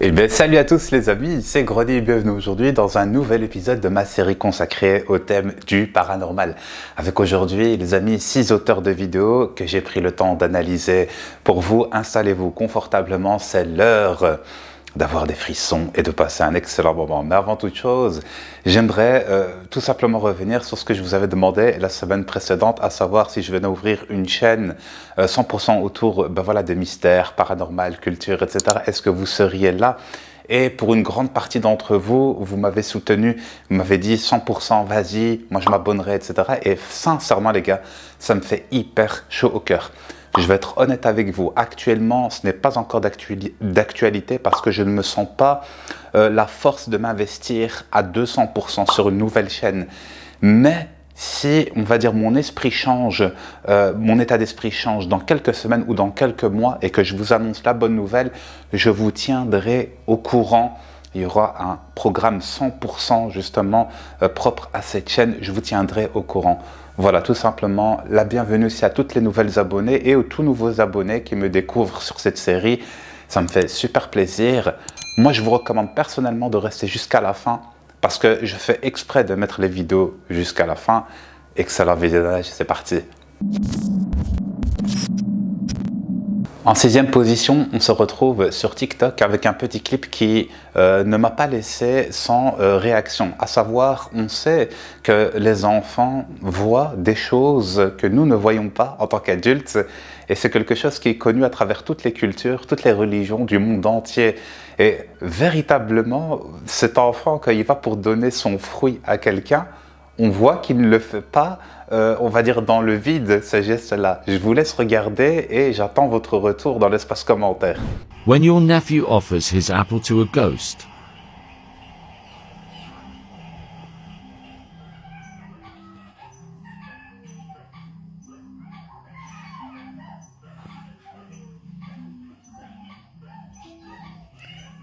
Eh bien, salut à tous les amis, c'est Grody et bienvenue aujourd'hui dans un nouvel épisode de ma série consacrée au thème du paranormal. Avec aujourd'hui, les amis, 6 auteurs de vidéos que j'ai pris le temps d'analyser pour vous. Installez-vous confortablement, c'est l'heure d'avoir des frissons et de passer un excellent moment. Mais avant toute chose, j'aimerais tout simplement revenir sur ce que je vous avais demandé la semaine précédente, à savoir si je venais ouvrir une chaîne 100% autour des mystères, paranormal, culture, etc. Est-ce que vous seriez là? Et pour une grande partie d'entre vous, vous m'avez soutenu, vous m'avez dit 100%, vas-y, moi je m'abonnerai, etc. Et sincèrement les gars, ça me fait hyper chaud au cœur. Je vais être honnête avec vous, actuellement ce n'est pas encore d'actualité parce que je ne me sens pas la force de m'investir à 200% sur une nouvelle chaîne. Mais si, on va dire, mon esprit change, mon état d'esprit change dans quelques semaines ou dans quelques mois et que je vous annonce la bonne nouvelle, je vous tiendrai au courant. Il y aura un programme 100% justement propre à cette chaîne, je vous tiendrai au courant. Voilà, tout simplement, la bienvenue aussi à toutes les nouvelles abonnés et aux tout nouveaux abonnés qui me découvrent sur cette série. Ça me fait super plaisir. Moi, je vous recommande personnellement de rester jusqu'à la fin parce que je fais exprès de mettre les vidéos jusqu'à la fin. Excellent visionnage, c'est parti. En 6e position, on se retrouve sur TikTok avec un petit clip qui ne m'a pas laissé sans réaction. À savoir, on sait que les enfants voient des choses que nous ne voyons pas en tant qu'adultes. Et c'est quelque chose qui est connu à travers toutes les cultures, toutes les religions du monde entier. Et véritablement, cet enfant, quand il va pour donner son fruit à quelqu'un, on voit qu'il ne le fait pas, on va dire, dans le vide, ce geste-là. Je vous laisse regarder et j'attends votre retour dans l'espace commentaire. When your nephew offers his apple to a ghost.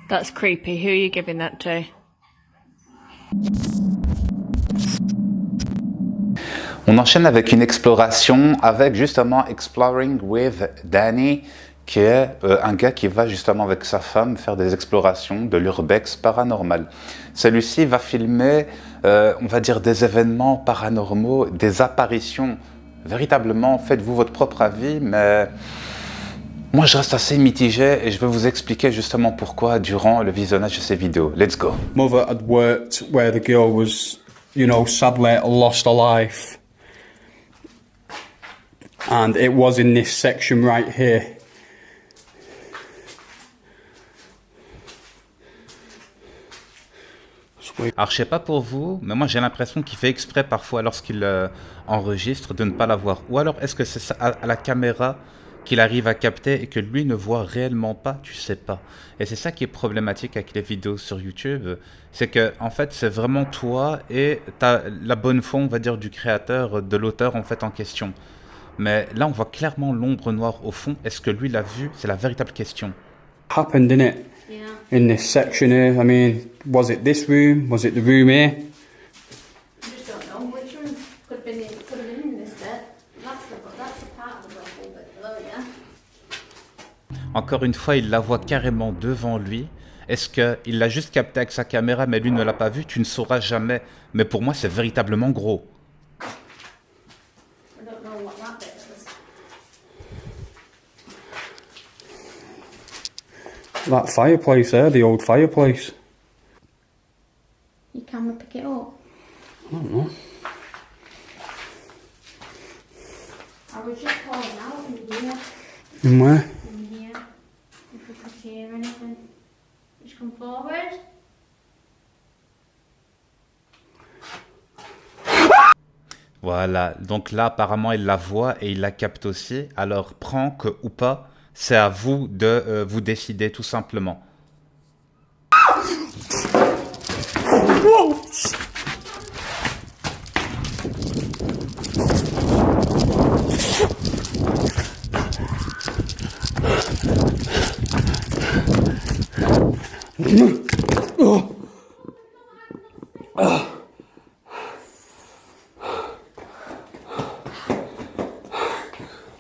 That's creepy. Who are you giving that to? On enchaîne avec une exploration, avec justement Exploring with Danny, qui est un gars qui va justement avec sa femme faire des explorations de l'urbex paranormal. Celui-ci va filmer, on va dire, des événements paranormaux, des apparitions. Véritablement, faites-vous votre propre avis, mais moi je reste assez mitigé et je vais vous expliquer justement pourquoi durant le visionnage de ces vidéos. Let's go. Mother had worked where the girl was, sadly lost her life. And it was in this section right here. Alors je sais pas pour vous, mais moi j'ai l'impression qu'il fait exprès parfois lorsqu'il enregistre de ne pas la voir. Ou alors est-ce que c'est à la caméra qu'il arrive à capter et que lui ne voit réellement pas, tu sais pas. Et c'est ça qui est problématique avec les vidéos sur YouTube, c'est que en fait c'est vraiment toi et t'as la bonne foi, on va dire, du créateur, de l'auteur en fait en question. Mais là on voit clairement l'ombre noire au fond. Est-ce que lui l'a vu? C'est la véritable question. Happened, didn't it? Yeah. In this section here. I mean, was it this room? Was it the room here? I just don't know which one could have been in this bit. That's the part of the whole bit below, yeah. Encore une fois, il la voit carrément devant lui. Est-ce qu'il l'a juste capté avec sa caméra, mais lui ne l'a pas vu? Tu ne sauras jamais. Mais pour moi, c'est véritablement gros. I don't know what that bit is. That fireplace there, the old fireplace. Your camera pick it up? I don't know. I was just calling out in here. In where? In here. If we could hear anything. Just come forward. Voilà, donc là apparemment il la voit et il la capte aussi. Alors prank ou pas, c'est à vous de vous décider tout simplement.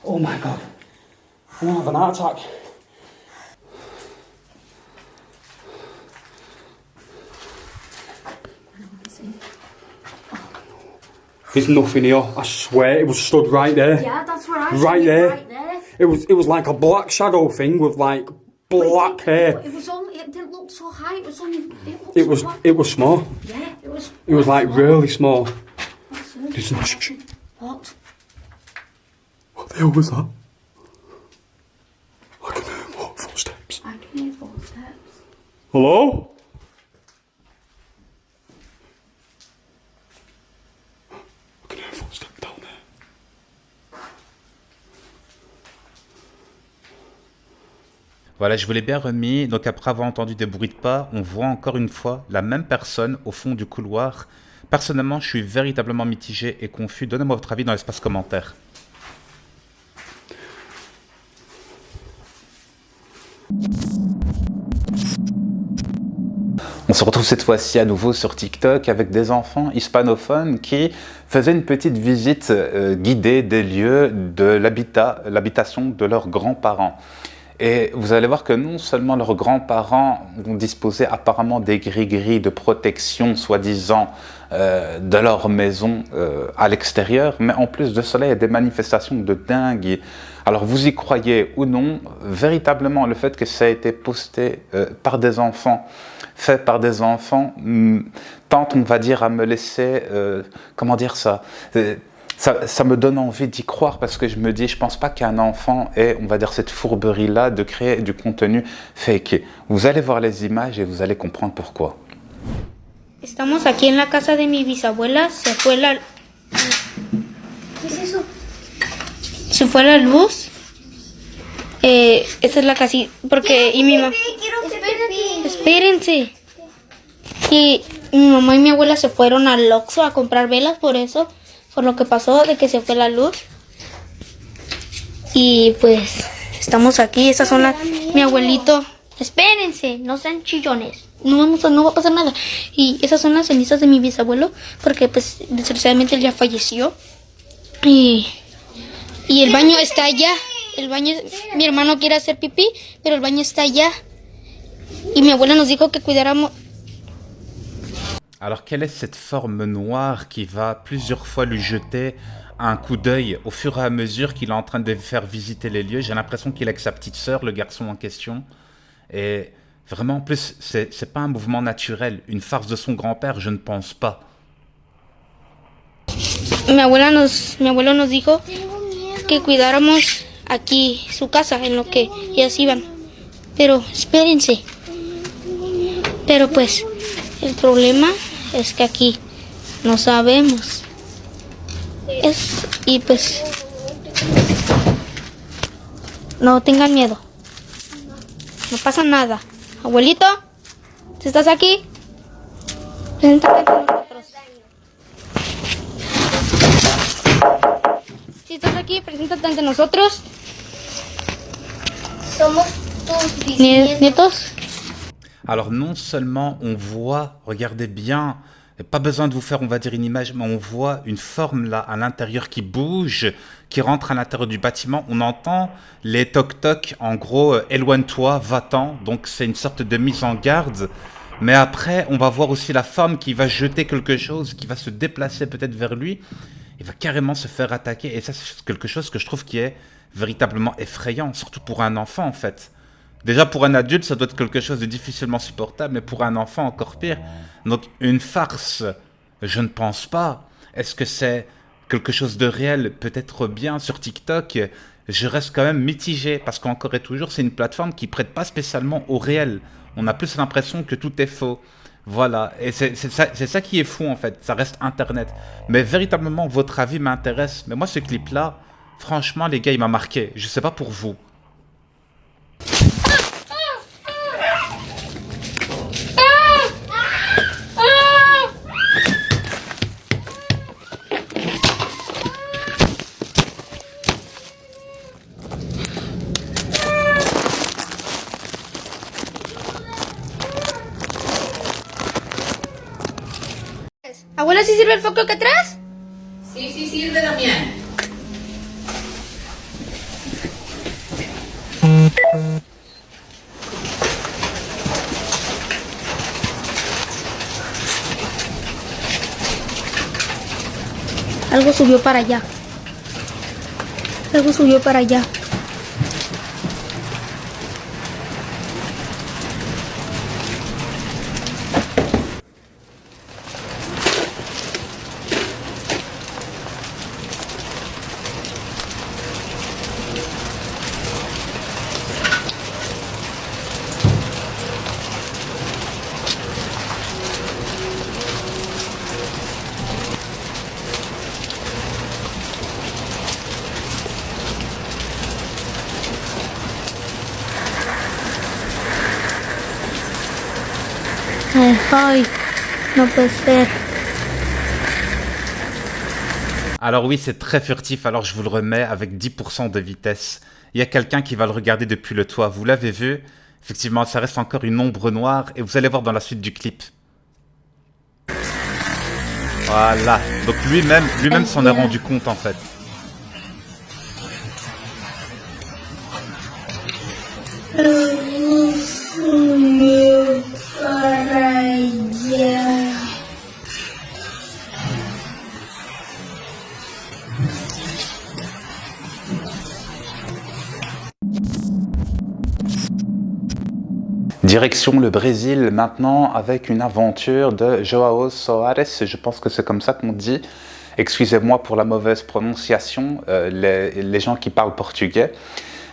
Oh my god. I'm gonna have an heart attack. There's nothing here. I swear, it was stood right there. Yeah, that's where I Right seen it, there. right there. It was like a black shadow thing with like black hair. It was only, it didn't look so high, it was only, It was small. Yeah, it was. It was like really small. Absolutely. Listen, shh, shh. What? What the hell was that? I can hear more footsteps. I can hear footsteps. Hello? I can hear footsteps down there. Voilà, je vous l'ai bien remis. Donc après avoir entendu des bruits de pas, on voit encore une fois la même personne au fond du couloir. Personnellement, je suis véritablement mitigé et confus. Donnez-moi votre avis dans l'espace commentaire. On se retrouve cette fois-ci à nouveau sur TikTok avec des enfants hispanophones qui faisaient une petite visite guidée des lieux de l'habitation de leurs grands-parents. Et vous allez voir que non seulement leurs grands-parents ont disposé apparemment des gris-gris de protection, soi-disant, de leur maison à l'extérieur, mais en plus de cela, il y a des manifestations de dingue. Alors vous y croyez ou non, véritablement le fait que ça a été posté par des enfants, fait par des enfants, tente, on va dire, à me laisser, comment dire ça, ça me donne envie d'y croire parce que je me dis, je pense pas qu'un enfant ait, on va dire, cette fourberie-là de créer du contenu fake. Vous allez voir les images et vous allez comprendre pourquoi. Estamos aquí en la casa de mi bisabuela, se fue la luz. Esa es la casita, porque y mi mamá. Espérense. Y mi mamá y mi abuela se fueron al Oxxo a comprar velas por eso, por lo que pasó de que se fue la luz. Y pues estamos aquí, esas son las mi abuelito. Espérense, no sean chillones. No va a pasar nada. Y esas son las cenizas de mi bisabuelo, porque pues desgraciadamente él ya falleció. Y el baño está allá. El baño, mi hermano quiere hacer pipí, pero el baño está allá. Y mi abuela nos dijo que cuidáramos. Alors quelle est cette forme noire qui va plusieurs fois lui jeter un coup d'œil au fur et à mesure qu'il est en train de faire visiter les lieux? J'ai l'impression qu'il est avec sa petite sœur, le garçon en question. Et vraiment, en plus, c'est pas un mouvement naturel. Une farce de son grand-père, je ne pense pas. Mi abuelo nos dijo que cuidáramos aquí su casa en lo que ellas iban. Pero espérense. Pero pues el problema es que aquí no sabemos. Y pues no tengan miedo. No pasa nada. Abuelito, si estás aquí, preséntate ante nosotros. Si estás aquí, preséntate ante nosotros. Somos tus Nietos. Alors non seulement on voit, regardez bien, pas besoin de vous faire, on va dire, une image, mais on voit une forme là à l'intérieur qui bouge, qui rentre à l'intérieur du bâtiment. On entend les toc-toc, en gros, éloigne-toi, va-t'en. Donc c'est une sorte de mise en garde. Mais après, on va voir aussi la forme qui va jeter quelque chose, qui va se déplacer peut-être vers lui. Il va carrément se faire attaquer. Et ça, c'est quelque chose que je trouve qui est véritablement effrayant, surtout pour un enfant en fait. Déjà pour un adulte, ça doit être quelque chose de difficilement supportable, mais pour un enfant, encore pire. Donc une farce, je ne pense pas. Est-ce que c'est quelque chose de réel? Peut-être bien sur TikTok. Je reste quand même mitigé, parce qu'encore et toujours, c'est une plateforme qui ne prête pas spécialement au réel. On a plus l'impression que tout est faux. Voilà, et c'est ça qui est fou en fait, ça reste Internet. Mais véritablement, votre avis m'intéresse. Mais moi, ce clip-là, franchement, les gars, il m'a marqué. Je sais pas pour vous. Abuela, ¿sí sirve el foco acá atrás? Sí, sí sirve, Damián. Algo subió para allá. Algo subió para allá. Ay, no puede ser. Alors oui, c'est très furtif, alors je vous le remets avec 10% de vitesse. Il y a quelqu'un qui va le regarder depuis le toit, vous l'avez vu? Effectivement, ça reste encore une ombre noire et vous allez voir dans la suite du clip. Voilà, donc lui-même s'en est rendu compte en fait. Direction le Brésil maintenant avec une aventure de João Soares, je pense que c'est comme ça qu'on dit. Excusez-moi pour la mauvaise prononciation, les gens qui parlent portugais.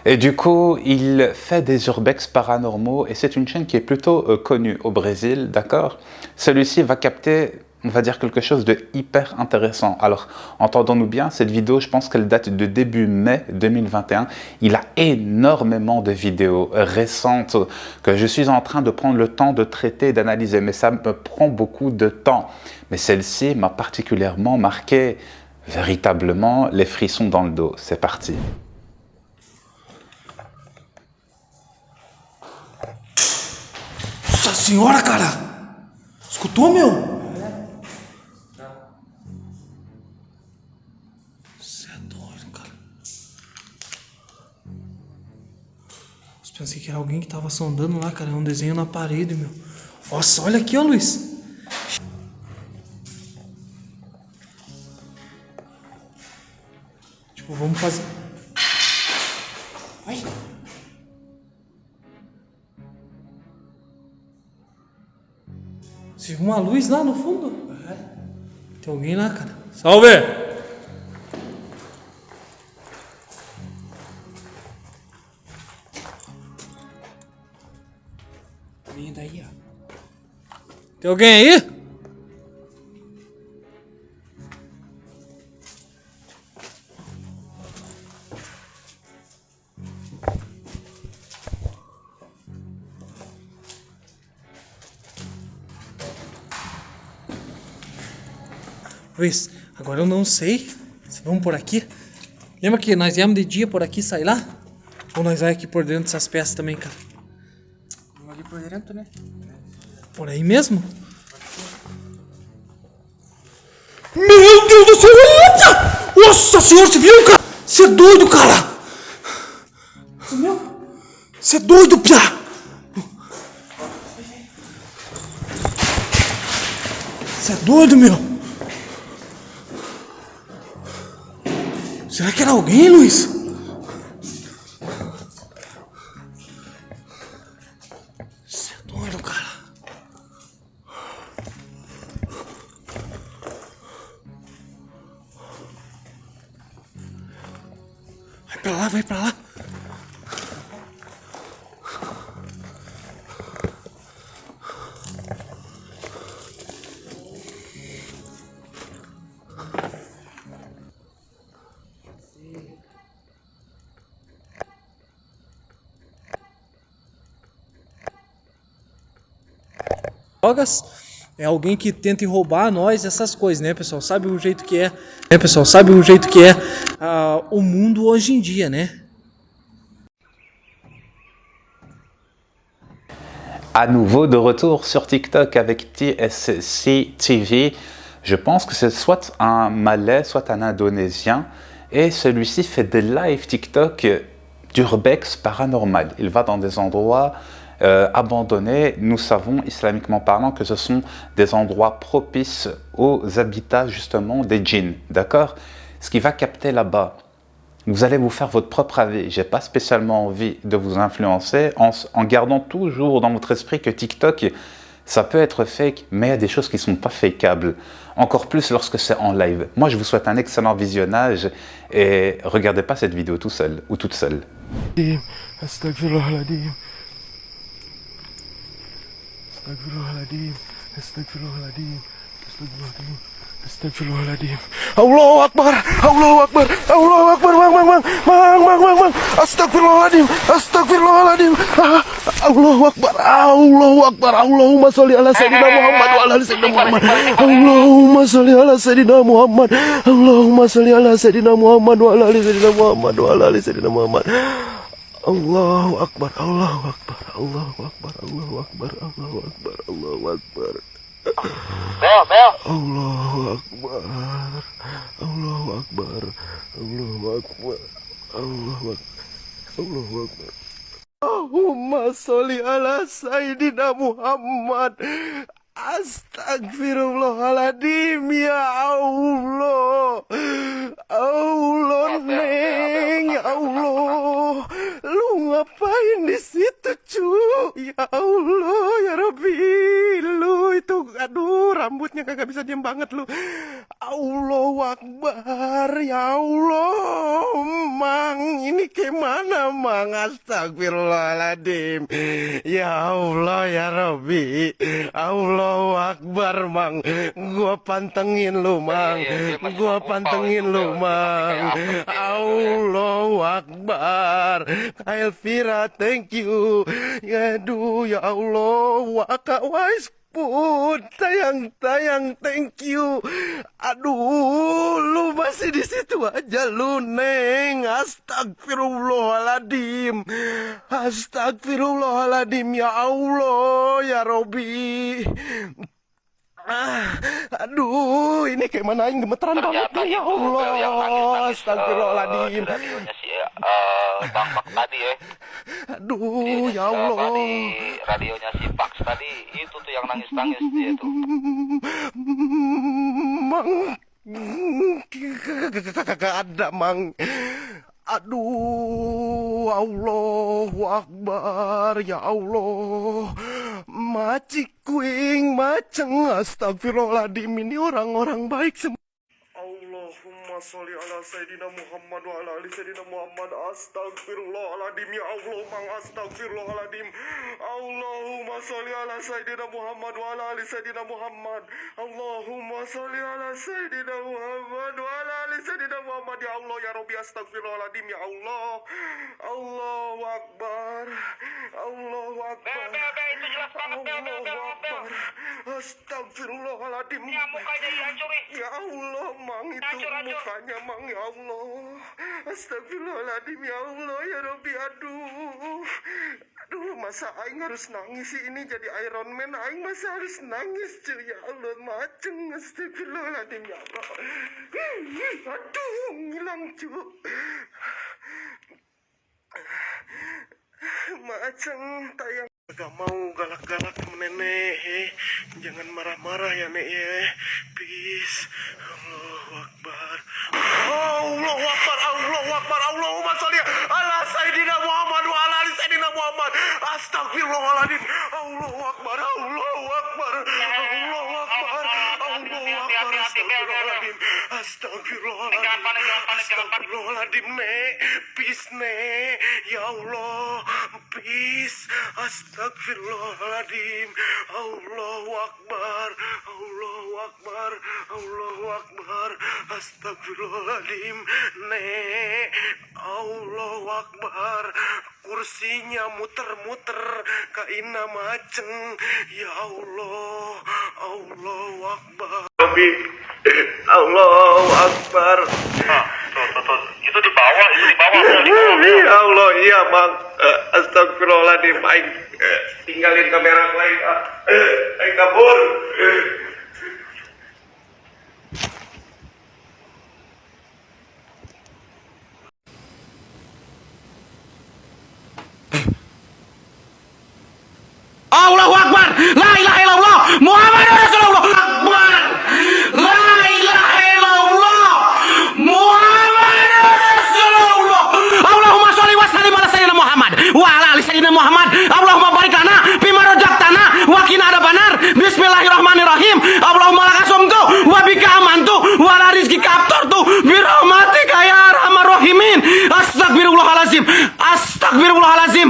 Et du coup, il fait des urbex paranormaux et c'est une chaîne qui est plutôt connue au Brésil, d'accord? Celui-ci va capter, on va dire, quelque chose de hyper intéressant. Alors, entendons-nous bien, cette vidéo, je pense qu'elle date de début mai 2021. Il a énormément de vidéos récentes que je suis en train de prendre le temps de traiter et d'analyser, mais ça me prend beaucoup de temps. Mais celle-ci m'a particulièrement marqué, véritablement, les frissons dans le dos. C'est parti. Nossa senhora, cara! Escutou, meu? Você é doido, cara. Eu pensei que era alguém que tava sondando lá, cara. É um desenho na parede, meu. Nossa, olha aqui, ó, Luiz. Tipo, vamos fazer... Ai. Você viu uma luz lá no fundo? Tem alguém lá, cara. Salve! Vem daí, ó. Tem alguém aí? Luiz, agora eu não sei se vamos por aqui. Lembra que nós viemos de dia por aqui e sair lá? Ou nós vamos aqui por dentro dessas peças também, cara? Vamos ali por dentro, né? Por aí mesmo? Meu Deus do céu! Eita! Nossa senhora, você viu, cara? Você é doido, cara! Você viu? Você é doido, piá! Você é doido, meu! Será que era alguém, Luiz? Você é doido, cara. Vai pra lá, vai pra lá. Drogas, é alguém que tenta roubar nós, essas coisas, né, pessoal? Sabe o jeito que é, né, pessoal? Sabe o jeito que é o mundo hoje em dia, né? À nouveau de retour sur TikTok avec TSC TV. Je pense que c'est soit un Malais, soit un Indonésien. Et celui-ci fait des live TikTok d'urbex paranormal. Il va dans des endroits abandonnés, nous savons, islamiquement parlant, que ce sont des endroits propices aux habitats justement des djinns, d'accord? Ce qui va capter là-bas, vous allez vous faire votre propre avis. J'ai pas spécialement envie de vous influencer en gardant toujours dans votre esprit que TikTok, ça peut être fake, mais il y a des choses qui sont pas fakeables. Encore plus lorsque c'est en live. Moi, je vous souhaite un excellent visionnage et regardez pas cette vidéo tout seul ou toute seule. Astagfirullahaladzim. Astagfirullahaladzim. Astagfirullahaladzim. Astagfirullahaladzim. Astagfirullahaladzim. Allahu Akbar. Allahu Akbar. Allahu Akbar. Mang. Astagfirullahaladzim. Astagfirullahaladzim. Allahu Akbar. Allahu Akbar. Allahumma sholli ala sayyidina Muhammad wa ala ali sayyidina Muhammad. Allahumma sholli ala sayyidina Muhammad. Allahumma sholli ala sayyidina Muhammad wa ala ali sayyidina Muhammad wa ala ali sayyidina Muhammad. Allahu Akbar. Allahu Akbar. Allahu Akbar. Allahu Akbar. Allahu Akbar. Allahu Akbar. Allahu Akbar. Allahu Akbar. Allahu Akbar. Allahu Akbar. Allahu Akbar. Allahumma sholli ala sayyidina Muhammad. Astagfirullahaladzim, ya Allah. Allah, Neng, ya Allah. Lu ngapain di situ, cu? Ya Allah, ya Rabbi. Lu itu, aduh, rambutnya kagak bisa diem banget lu. Allahu Akbar, ya Allah. Mang, ini gimana, Mang? Astagfirullahaladzim. Ya Allah, ya Rabbi. Allahu Akbar, Mang. Gua pantengin lu, Mang. Gua pantengin lu, Mang. Allahu Akbar. Elvira, thank you. Aduh, ya Allah. Kak Wais pun tayang, thank you. Aduh, lu masih di situ aja lu, Neng. Astagfirullahaladzim. Astagfirullahaladzim, ya Allah, ya Robbi. Aduh, ini kayak mana aing gemeteran banget nih, ya Allah. Astagfirullahaladzim. Radionya si Bang Pak tadi ya. Aduh, ya Allah. Radionya si Pax tadi itu tuh yang nangis-nangis dia tuh. Mang, kagak ada, Mang. Aduh, Allahu Akbar, ya Allah. Macik kuing maceng, astagfirullahaladzim. Ini orang-orang baik semua. Allahumma sholli ala sayyidina Muhammad wa ala ali sayyidina Muhammad. Astagfirullahaladzim, ya Allah, Mang. Astagfirullahaladzim. Allahumma sholli ala sayyidina Muhammad wa ala ali sayyidina Muhammad. Allahumma sholli ala sayyidina Muhammad wa ala ali sayyidina Muhammad. Ya Allah, ya Rabbi. Astagfirullahaladzim, ya Allah. Allahu Akbar. Allahu Akbar. Itu jelas banget, Allahu Akbar. Astagfirullahaladzim. Ya, mukanya dihancurin. Ya Allah, Mang, itu Hancur. mukanya, Mang, ya Allah. Astagfirullahaladzim, ya Allah, ya Rabbi. Aduh, masa aing harus nangis sih? Ini jadi Iron Man, aing masa harus nangis, cuy. Ya Allah, maceng. Astagfirullahaladzim, ya Allah. Aduh, ngilang, cuy. Maceng, tayang. Gak mau galak-galak sama nenek. Jangan marah-marah ya, Nek, ya. Peace. Allahu Akbar. Allahu Akbar. Allahu Akbar. Allahumma sholli ala sayyidina Muhammad wa ala ali sayyidina Muhammad. Astagfirullahaladzim. Allahu Akbar. Allahu Akbar. Allahu Akbar. Allahu Akbar. Astagfirullahaladzim. Astagfirullahaladzim. Astagfirullahaladzim, Nek. Peace, Nek. Ya Allah. Peace. Astagfirullahaladzim. Allahu Akbar. Allahu Akbar. Allahu Akbar. Astagfirullahaladzim. Nek. Allahu Akbar. Kursinya muter-muter kaina maceng. Ya Allah. Allahu Akbar. Allahu Akbar. Tuh. Itu di bawah. Ya Allah, iya, Bang. Astagfirullahaladzim, aing tinggalin kamera lain. Aing kabur. Astagfirullahalazim. Astagfirullahalazim.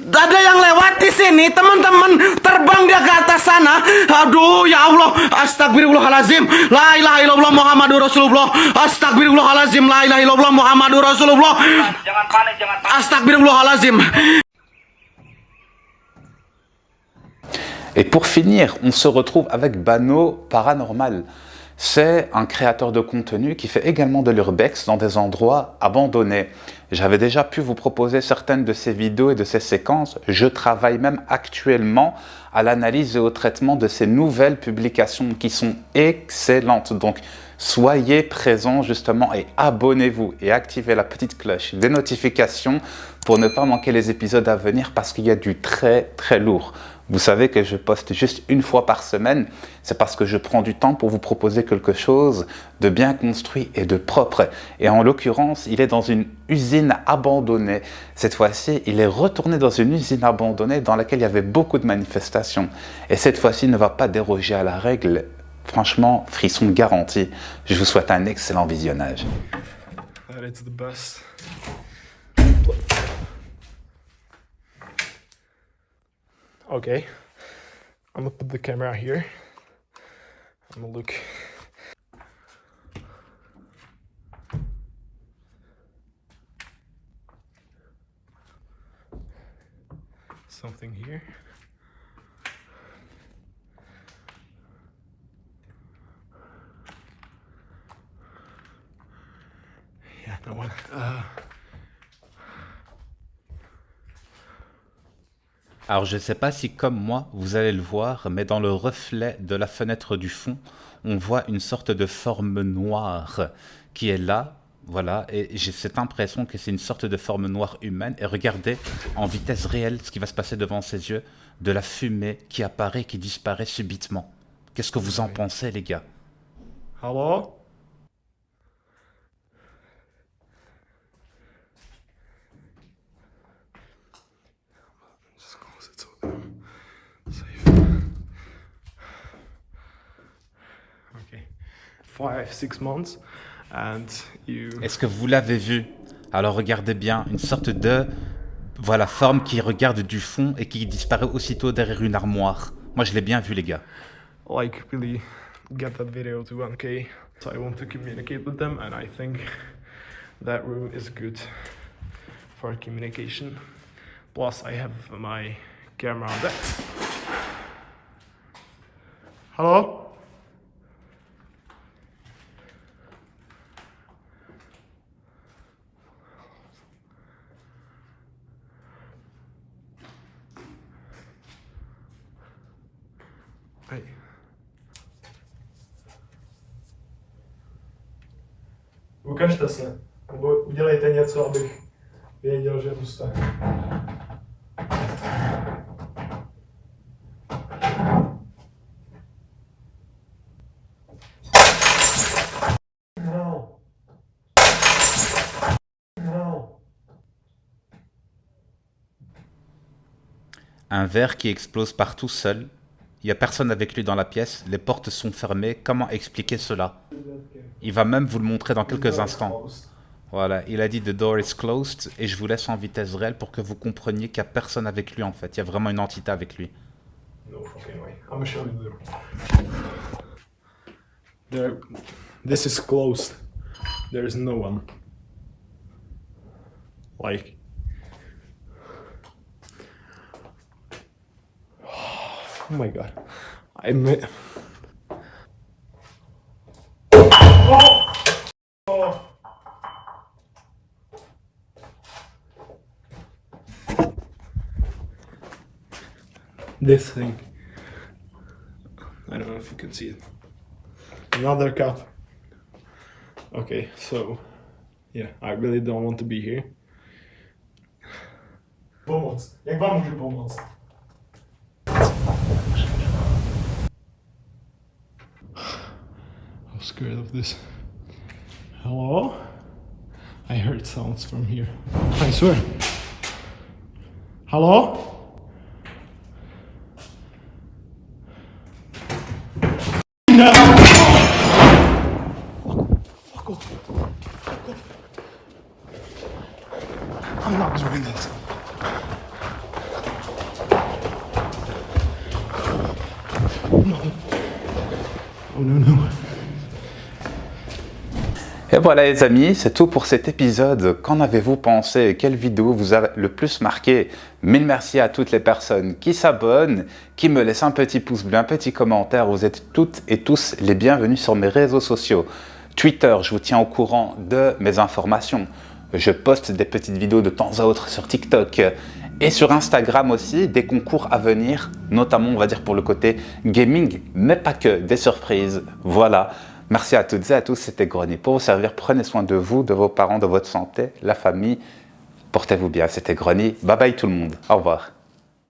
Ada yang lewat di sini, teman-teman. Terbang dia ke atas sana. Aduh, ya Allah. Astagfirullahalazim. La ilaha illallah Muhammadur Rasulullah. Astagfirullahalazim. La ilaha illallah Muhammadur Rasulullah. Jangan panik, jangan panik. Astagfirullahalazim. Et pour finir, on se retrouve avec Bano Paranormal. C'est un créateur de contenu qui fait également de l'urbex dans des endroits abandonnés. J'avais déjà pu vous proposer certaines de ses vidéos et de ses séquences. Je travaille même actuellement à l'analyse et au traitement de ces nouvelles publications qui sont excellentes. Donc, soyez présents justement et abonnez-vous et activez la petite cloche des notifications pour ne pas manquer les épisodes à venir parce qu'il y a du très très lourd. Vous savez que je poste juste une fois par semaine, c'est parce que je prends du temps pour vous proposer quelque chose de bien construit et de propre. Et en l'occurrence, il est dans une usine abandonnée. Cette fois-ci, il est retourné dans une usine abandonnée dans laquelle il y avait beaucoup de manifestations. Et cette fois-ci, il ne va pas déroger à la règle. Franchement, frisson garanti. Je vous souhaite un excellent visionnage. That is the best. Okay, I'm gonna put the camera here. I'm gonna look. Something here. Yeah, no one. Alors je ne sais pas si comme moi, vous allez le voir, mais dans le reflet de la fenêtre du fond, on voit une sorte de forme noire qui est là, voilà, et j'ai cette impression que c'est une sorte de forme noire humaine. Et regardez en vitesse réelle ce qui va se passer devant ses yeux, de la fumée qui apparaît, qui disparaît subitement. Qu'est-ce que vous en pensez, les gars? Hello? Just close it so I'm safe. Okay. 5-6 months and you... Est-ce que vous l'avez vu? Alors regardez bien, une sorte de voilà, forme qui regarde du fond et qui disparaît aussitôt derrière une armoire. Moi je l'ai bien vu, les gars. like really get that video to 1K. So I want to communicate with them, and I think that room is good for communication. Plus I have my camera on there. Hello? Hey. Ukažte se, nebo udělejte něco, abych věděl, že tu jste. No. No. Un verre qui explose partout seul. Il n'y a personne avec lui dans la pièce, les portes sont fermées. Comment expliquer cela? Il va même vous le montrer dans quelques instants. Voilà, il a dit "The door is closed" et je vous laisse en vitesse réelle pour que vous compreniez qu'il n'y a personne avec lui en fait. Il y a vraiment une entité avec lui. No fucking way. I'm gonna show you there. This is closed. There is no one. Like. Oh my god. I admit. Oh! Oh! This thing. I don't know if you can see it. Another cup. Okay, so yeah, I really don't want to be here. Pomoc. Jak wam mogę pomóc? I'm scared of this. Hello? I heard sounds from here. I swear. Hello? No! Fuck off. Fuck off. I'm not doing that. No. Oh no, no. Et voilà les amis, c'est tout pour cet épisode. Qu'en avez-vous pensé? Quelle vidéo vous a le plus marqué? Mille merci à toutes les personnes qui s'abonnent, qui me laissent un petit pouce bleu, un petit commentaire. Vous êtes toutes et tous les bienvenus sur mes réseaux sociaux. Twitter, je vous tiens au courant de mes informations. Je poste des petites vidéos de temps à autre sur TikTok. Et sur Instagram aussi, des concours à venir, notamment on va dire pour le côté gaming, mais pas que, des surprises. Voilà. Merci à toutes et à tous, c'était Grony. Pour vous servir, prenez soin de vous, de vos parents, de votre santé, la famille. Portez-vous bien, c'était Grony. Bye bye tout le monde. Au revoir.